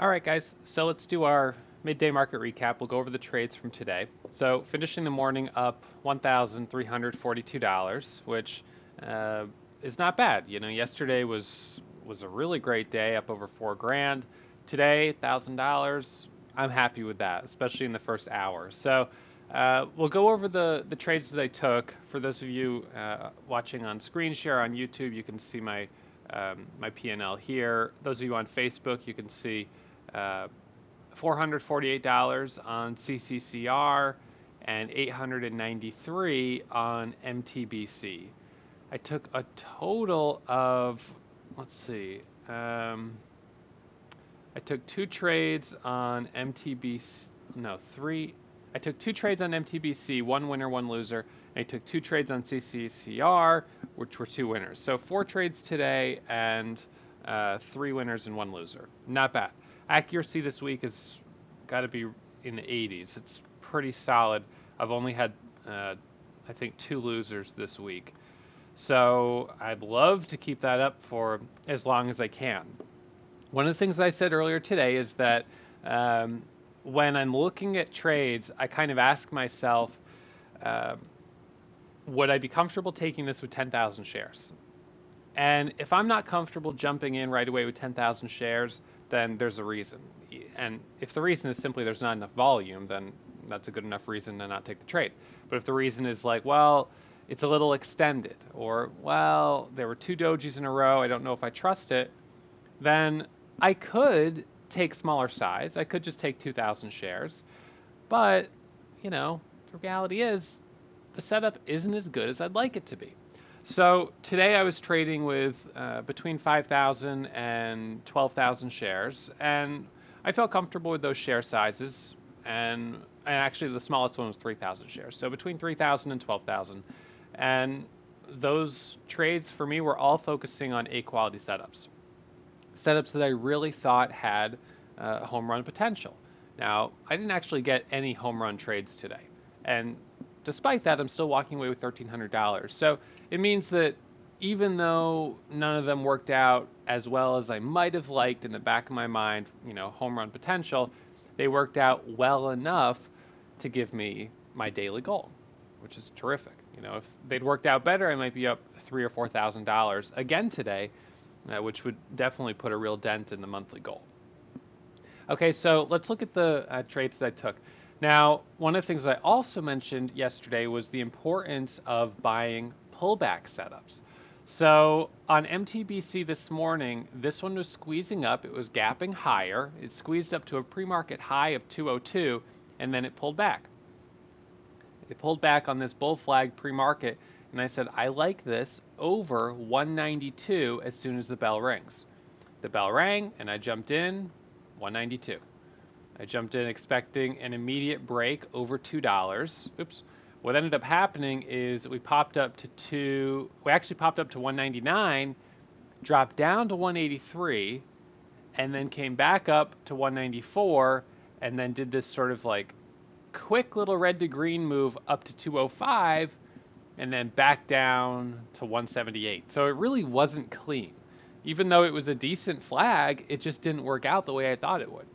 All right, guys, so let's do our midday market recap. We'll go over the trades from today. So finishing the morning up $1,342, which is not bad. You know, yesterday was a really great day, up over 4 grand. Today, $1,000. I'm happy with that, especially in the first hour. So we'll go over the trades that I took. For those of you watching on screen share on YouTube, you can see my P&L here. Those of you on Facebook, you can see $448 on CCCR and $893 on MTBC. I took a total of, let's see, I took two trades on MTBC, no, three. I took two trades on MTBC, one winner, one loser. And I took two trades on CCCR, which were two winners. So 4 trades today and 3 winners and 1 loser. Not bad. Accuracy this week has got to be in the 80s. It's pretty solid. I've only had, I think, 2 losers this week. So I'd love to keep that up for as long as I can. One of the things I said earlier today is that when I'm looking at trades, I kind of ask myself, would I be comfortable taking this with 10,000 shares? And if I'm not comfortable jumping in right away with 10,000 shares, then there's a reason. And if the reason is simply there's not enough volume, then that's a good enough reason to not take the trade. But if the reason is like, well, it's a little extended, or, well, there were 2 dojis in a row, I don't know if I trust it, then I could take smaller size. I could just take 2,000 shares. But, you know, the reality is the setup isn't as good as I'd like it to be. So today I was trading with between 5,000 and 12,000 shares, and I felt comfortable with those share sizes. And actually, the smallest one was 3,000 shares. So between 3,000 and 12,000, and those trades for me were all focusing on A-quality setups that I really thought had home run potential. Now, I didn't actually get any home run trades today, and despite that, I'm still walking away with $1,300. So it means that even though none of them worked out as well as I might have liked in the back of my mind, you know, home run potential, they worked out well enough to give me my daily goal, which is terrific. You know, if they'd worked out better, I might be up $3,000 or $4,000 again today, which would definitely put a real dent in the monthly goal. Okay, so let's look at the trades that I took. Now, one of the things I also mentioned yesterday was the importance of buying pullback setups. So on MTBC this morning, this one was squeezing up. It was gapping higher. It squeezed up to a pre-market high of 202, and then it pulled back. It pulled back on this bull flag pre-market, and I said, I like this over 192 as soon as the bell rings. The bell rang, and I jumped in, 192. I jumped in expecting an immediate break over $2. Oops. What ended up happening is we popped up to we actually popped up to 199, dropped down to 183, and then came back up to 194, and then did this sort of like quick little red to green move up to 205, and then back down to 178. So it really wasn't clean. Even though it was a decent flag, it just didn't work out the way I thought it would.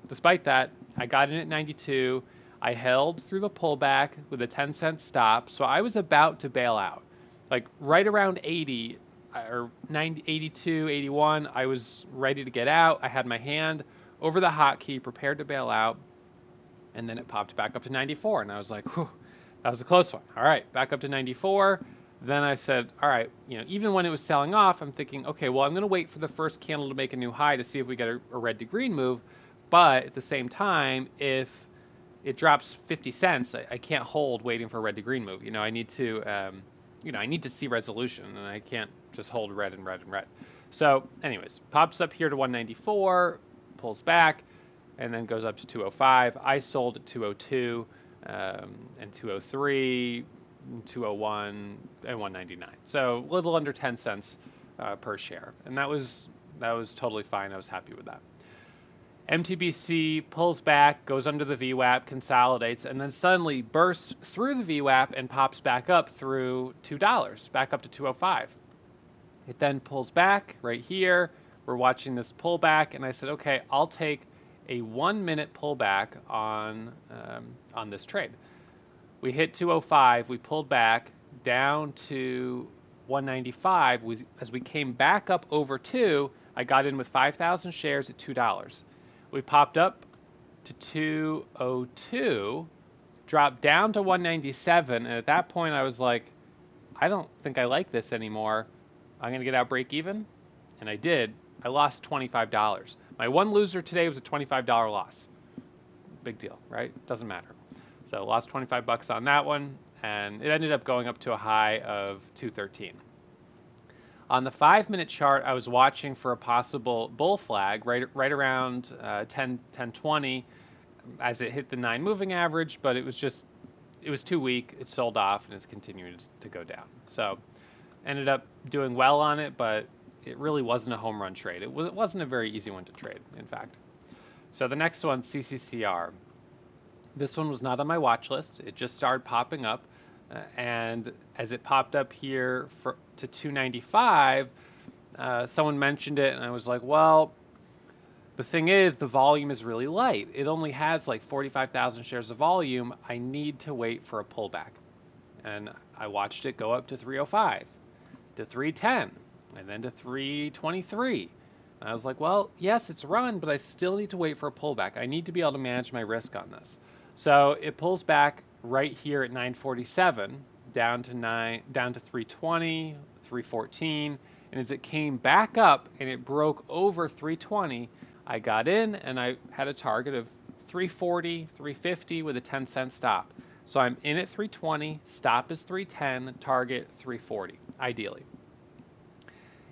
Despite that, I got in at 92. I held through the pullback with a 10-cent stop, so I was about to bail out. Like right around 80 or 90, 82, 81, I was ready to get out. I had my hand over the hotkey, prepared to bail out, and then it popped back up to 94, and I was like, whew, that was a close one. All right, back up to 94. Then I said, all right, you know, even when it was selling off, I'm thinking, okay, well, I'm going to wait for the first candle to make a new high to see if we get a red to green move. But at the same time, if it drops 50 cents, I can't hold waiting for a red to green move. You know, I need to, I need to see resolution, and I can't just hold red and red and red. So, anyways, pops up here to 194, pulls back, and then goes up to 205. I sold at 202, and 203, 201, and 199. So a little under 10 cents per share, and that was totally fine. I was happy with that. MTBC pulls back, goes under the VWAP, consolidates, and then suddenly bursts through the VWAP and pops back up through $2, back up to 205. It then pulls back right here, We're watching this pullback, and I said, okay, I'll take a 1-minute pullback on this trade. We hit 205. We pulled back down to 195. As we came back up over 2, I got in with 5,000 shares at $2. We popped up to 202, dropped down to 197, and at that point I was like, I don't think I like this anymore. I'm going to get out break even, and I did. I lost $25. My one loser today was a $25 loss. Big deal, right? Doesn't matter. So lost 25 bucks on that one, and it ended up going up to a high of 213. On the 5-minute chart, I was watching for a possible bull flag right around 10:20 as it hit the 9 moving average, but it was too weak. It sold off and it's continuing to go down. So ended up doing well on it, but it really wasn't a home run trade. It wasn't a very easy one to trade, in fact. So the next one, CCCR. This one was not on my watch list. It just started popping up, and as it popped up here to 295, someone mentioned it, and I was like, well, the thing is, the volume is really light. It only has like 45,000 shares of volume. I need to wait for a pullback. And I watched it go up to 305, to 310, and then to 323. And I was like, well, yes, it's run, but I still need to wait for a pullback. I need to be able to manage my risk on this. So it pulls back right here at 947, down to 320, 314, and as it came back up and it broke over 320, I got in and I had a target of 340, 350 with a 10-cent stop. So I'm in at 320, stop is 310, target 340, ideally.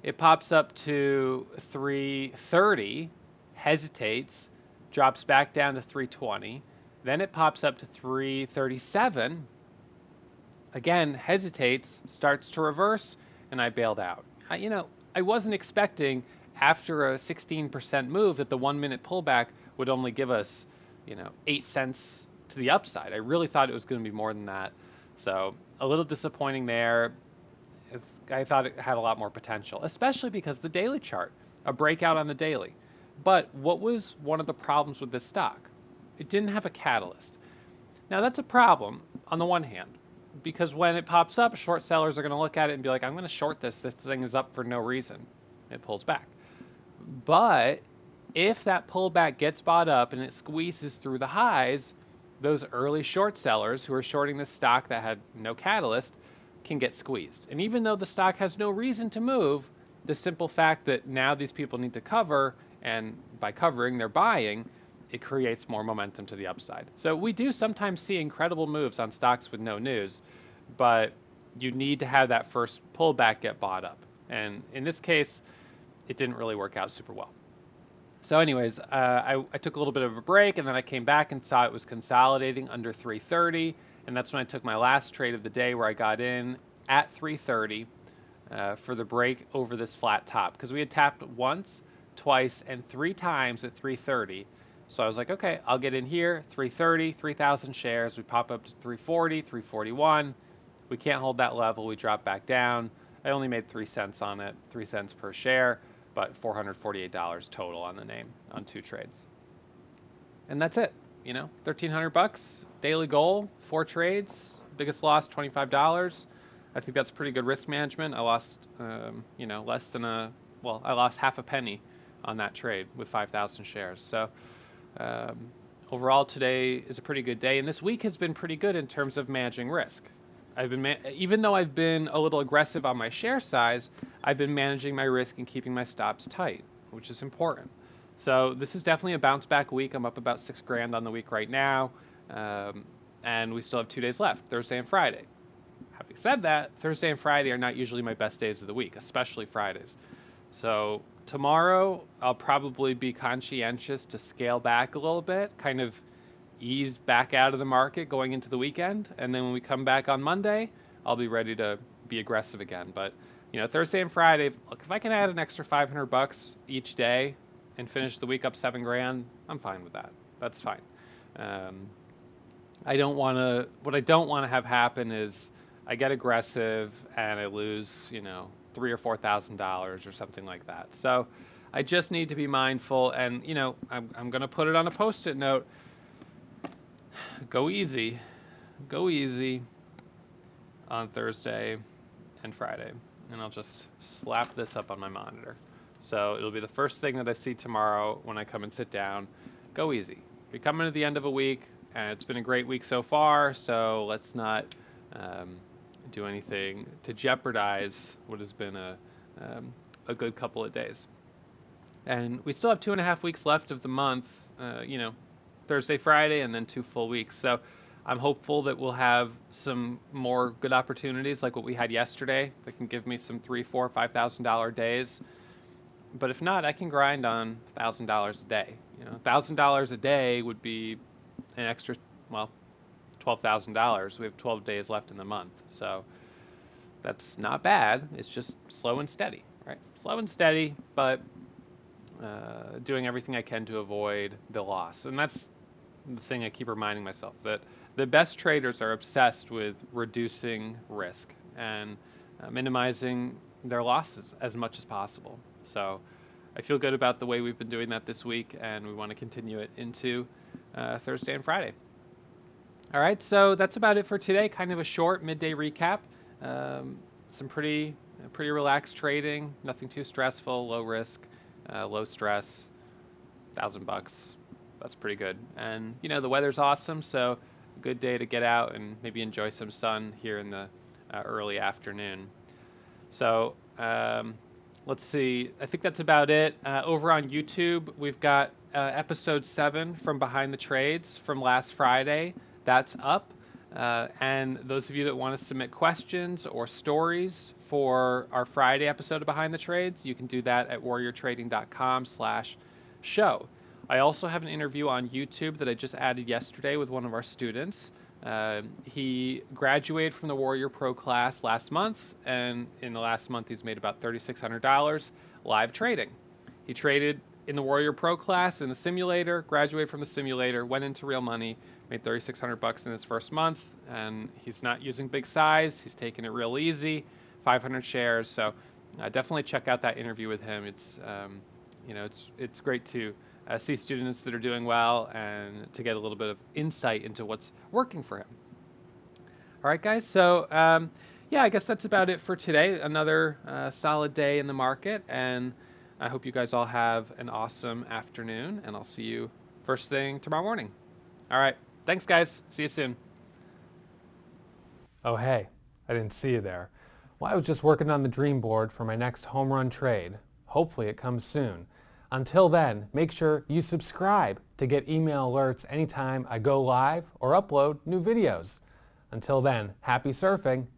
It pops up to 330, hesitates, drops back down to 320. Then it pops up to 337. Again, hesitates, starts to reverse, and I bailed out. I wasn't expecting after a 16% move that the 1-minute pullback would only give us, 8 cents to the upside. I really thought it was going to be more than that. So a little disappointing there. I thought it had a lot more potential, especially because the daily chart, a breakout on the daily. But what was one of the problems with this stock? It didn't have a catalyst. Now that's a problem on the one hand, because when it pops up, short sellers are going to look at it and be like, I'm going to short this. This thing is up for no reason. It pulls back. But if that pullback gets bought up and it squeezes through the highs, those early short sellers who are shorting this stock that had no catalyst can get squeezed. And even though the stock has no reason to move, the simple fact that now these people need to cover, and by covering, they're buying, it creates more momentum to the upside. So we do sometimes see incredible moves on stocks with no news, but you need to have that first pullback get bought up. And in this case, it didn't really work out super well. So anyways, I took a little bit of a break, and then I came back and saw it was consolidating under 330, and that's when I took my last trade of the day where I got in at 330 for the break over this flat top, because we had tapped once, twice, and 3 times at 330. So I was like, okay, I'll get in here, 330, 3,000 shares. We pop up to 340, 341. We can't hold that level. We drop back down. I only made 3 cents on it, 3 cents per share, but $448 total on the name on 2 trades. And that's it. 1,300 bucks, daily goal, 4 trades, biggest loss, $25. I think that's pretty good risk management. I lost, less than I lost half a penny on that trade with 5,000 shares. So overall, today is a pretty good day, and this week has been pretty good in terms of managing risk. Even though I've been a little aggressive on my share size, I've been managing my risk and keeping my stops tight, which is important. So this is definitely a bounce back week. I'm up about $6,000 on the week right now, and we still have 2 days left, Thursday and Friday. Having said that, Thursday and Friday are not usually my best days of the week, especially Fridays. So tomorrow, I'll probably be conscientious to scale back a little bit, kind of ease back out of the market going into the weekend. And then when we come back on Monday, I'll be ready to be aggressive again. But, Thursday and Friday, look, if I can add an extra $500 each day and finish the week up $7,000, I'm fine with that. That's fine. What I don't want to have happen is I get aggressive and I lose, $3,000 or $4,000 or something like that. So I just need to be mindful, and I'm going to put it on a post-it note. Go easy on Thursday and Friday, and I'll just slap this up on my monitor. So it'll be the first thing that I see tomorrow when I come and sit down. Go easy. You're coming to the end of a week, and it's been a great week so far, so let's not do anything to jeopardize what has been a good couple of days. And we still have 2.5 weeks left of the month, Thursday, Friday, and then 2 full weeks. So I'm hopeful that we'll have some more good opportunities like what we had yesterday that can give me some $3,000, $4,000, $5,000 days. But if not, I can grind on $1,000 a day. $1,000 a day would be an extra, $12,000. We have 12 days left in the month. So that's not bad. It's just slow and steady, right? Slow and steady, but doing everything I can to avoid the loss. And that's the thing I keep reminding myself, that the best traders are obsessed with reducing risk and minimizing their losses as much as possible. So I feel good about the way we've been doing that this week, and we want to continue it into Thursday and Friday. All right, so that's about it for today. Kind of a short midday recap. Some pretty relaxed trading, nothing too stressful, low risk, low stress, $1,000. That's pretty good. And the weather's awesome, so a good day to get out and maybe enjoy some sun here in the early afternoon. So let's see. I think that's about it. Over on YouTube, we've got episode 7 from Behind the Trades from last Friday. That's up. And those of you that want to submit questions or stories for our Friday episode of Behind the Trades, you can do that at warriortrading.com/show. I also have an interview on YouTube that I just added yesterday with one of our students. He graduated from the Warrior Pro class last month, and in the last month he's made about $3,600 live trading. He traded in the Warrior Pro class in the simulator, graduated from the simulator, went into real money, made $3,600 in his first month, and he's not using big size. He's taking it real easy, 500 shares. So definitely check out that interview with him. It's it's great to see students that are doing well and to get a little bit of insight into what's working for him. All right, guys. So I guess that's about it for today. Another solid day in the market, and I hope you guys all have an awesome afternoon, and I'll see you first thing tomorrow morning. All right. Thanks, guys. See you soon. Oh, hey, I didn't see you there. Well, I was just working on the dream board for my next home run trade. Hopefully it comes soon. Until then, make sure you subscribe to get email alerts anytime I go live or upload new videos. Until then, happy surfing